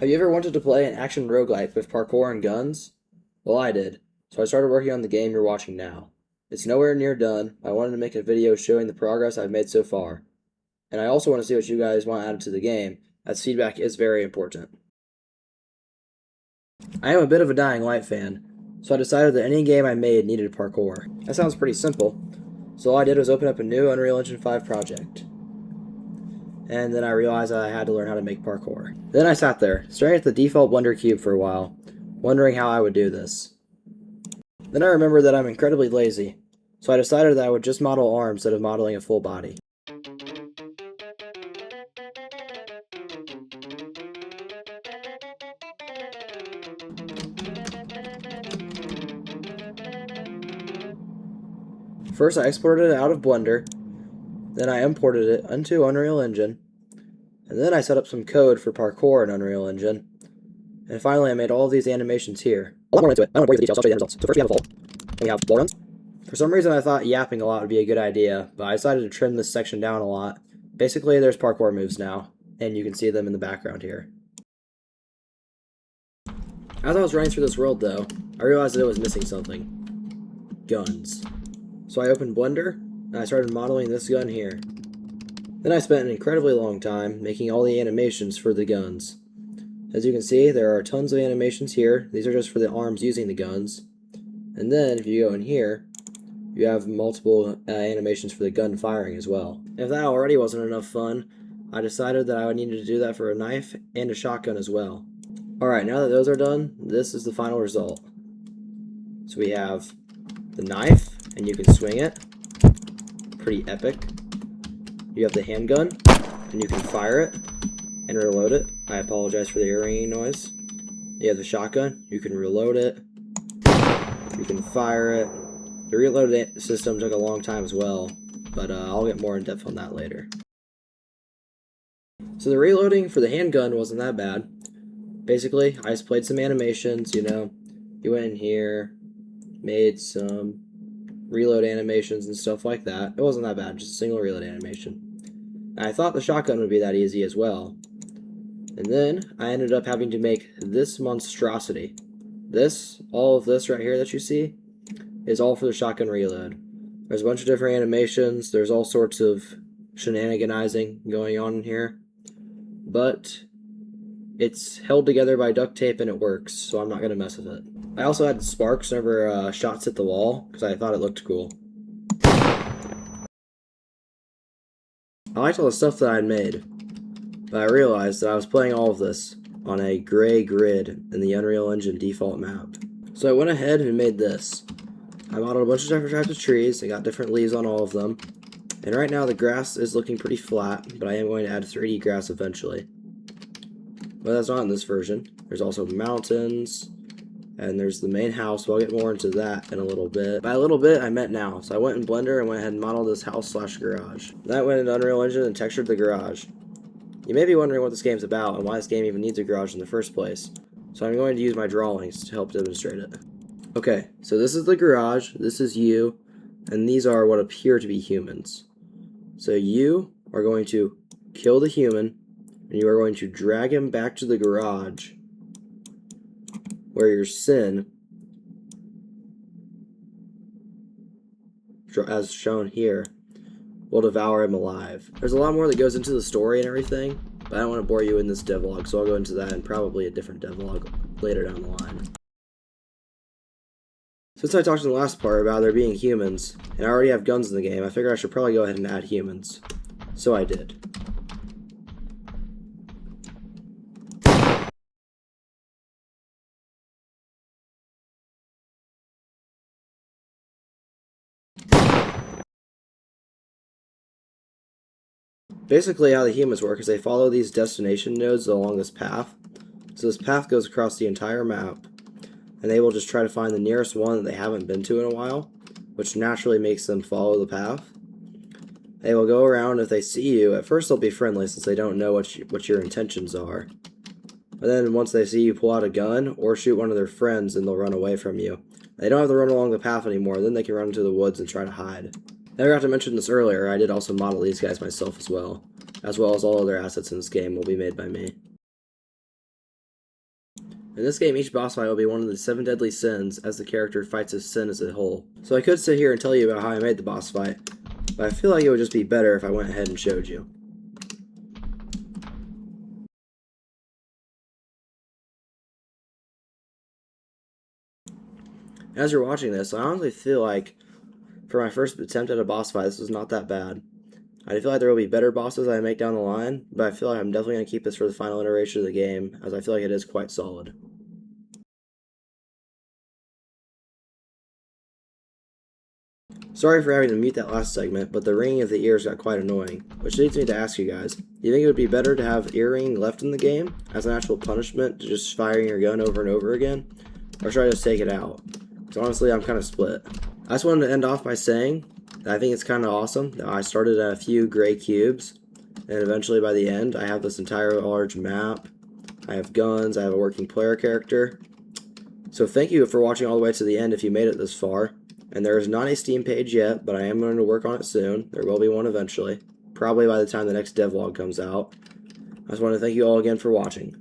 Have you ever wanted to play an action roguelike with parkour and guns? Well, I did, so I started working on the game you're watching now. It's nowhere near done. I wanted to make a video showing the progress I've made so far. And I also want to see what you guys want added to the game, as feedback is very important. I am a bit of a Dying Light fan, so I decided that any game I made needed parkour. That sounds pretty simple, so all I did was open up a new Unreal Engine 5 project. And then I realized I had to learn how to make parkour. Then I sat there, staring at the default Blender cube for a while, wondering how I would do this. Then I remembered that I'm incredibly lazy, so I decided that I would just model arms instead of modeling a full body. First I exported it out of Blender, then I imported it into Unreal Engine, and then I set up some code for parkour in Unreal Engine, and finally I made all of these animations here. A lot more into it. I don't want to bore you with the details, I'll show you the end results. So first we have a vault, and we have wall runs. For some reason I thought yapping a lot would be a good idea, but I decided to trim this section down a lot. Basically there's parkour moves now, and you can see them in the background here. As I was running through this world though, I realized that it was missing something. Guns. So I opened Blender, and I started modeling this gun here. Then I spent an incredibly long time making all the animations for the guns. As you can see, there are tons of animations here. These are just for the arms using the guns. And then, if you go in here, you have multiple animations for the gun firing as well. If that already wasn't enough fun, I decided that I would need to do that for a knife and a shotgun as well. Alright, now that those are done, this is the final result. So we have the knife, and you can swing it. Pretty epic. You have the handgun, and you can fire it and reload it. I apologize for the ear ringing noise. You have the shotgun, you can reload it. You can fire it. The reload system took a long time as well, but I'll get more in depth on that later. So the reloading for the handgun wasn't that bad. Basically, I just played some animations, you know. You went in here, made some reload animations and stuff like that. It wasn't that bad, just a single reload animation. And I thought the shotgun would be that easy as well. And then I ended up having to make this monstrosity. All of this right here that you see, is all for the shotgun reload. There's a bunch of different animations, there's all sorts of shenaniganizing going on in here. But it's held together by duct tape and it works, so I'm not going to mess with it. I also had sparks whenever shots hit the wall, because I thought it looked cool. I liked all the stuff that I had made, but I realized that I was playing all of this on a gray grid in the Unreal Engine default map. So I went ahead and made this. I modeled a bunch of different types of trees, I got different leaves on all of them, and right now the grass is looking pretty flat, but I am going to add 3D grass eventually. But that's not in this version. There's also mountains, and there's the main house, so I'll get more into that in a little bit. By a little bit, I meant now. So I went in Blender and went ahead and modeled this house/garage. Then I went into Unreal Engine and textured the garage. You may be wondering what this game's about and why this game even needs a garage in the first place. So I'm going to use my drawings to help demonstrate it. Okay, so this is the garage, this is you, and these are what appear to be humans. So you are going to kill the human, and you are going to drag him back to the garage, where your sin, as shown here, will devour him alive. There's a lot more that goes into the story and everything, but I don't want to bore you in this devlog, so I'll go into that in probably a different devlog later down the line. Since I talked in the last part about there being humans, and I already have guns in the game, I figured I should probably go ahead and add humans. So I did. Basically how the humans work is they follow these destination nodes along this path. So this path goes across the entire map, and they will just try to find the nearest one that they haven't been to in a while, which naturally makes them follow the path. They will go around. If they see you, at first they'll be friendly since they don't know what your intentions are. But then once they see you pull out a gun or shoot one of their friends, then they'll run away from you. They don't have to run along the path anymore, then they can run into the woods and try to hide. I forgot to mention this earlier, I did also model these guys myself as well as all other assets in this game will be made by me. In this game, each boss fight will be one of the 7 deadly sins as the character fights his sin as a whole. So I could sit here and tell you about how I made the boss fight, but I feel like it would just be better if I went ahead and showed you. As you're watching this, I honestly feel like for my first attempt at a boss fight, this was not that bad. I feel like there will be better bosses I make down the line, but I feel like I'm definitely going to keep this for the final iteration of the game, as I feel like it is quite solid. Sorry for having to mute that last segment, but the ringing of the ears got quite annoying, which leads me to ask you guys, do you think it would be better to have ear ringing left in the game, as an actual punishment to just firing your gun over and over again, or should I just take it out? Because honestly, I'm kind of split. I just wanted to end off by saying that I think it's kind of awesome that I started at a few gray cubes, and eventually by the end, I have this entire large map, I have guns, I have a working player character. So thank you for watching all the way to the end if you made it this far. And there is not a Steam page yet, but I am going to work on it soon. There will be one eventually, probably by the time the next devlog comes out. I just want to thank you all again for watching.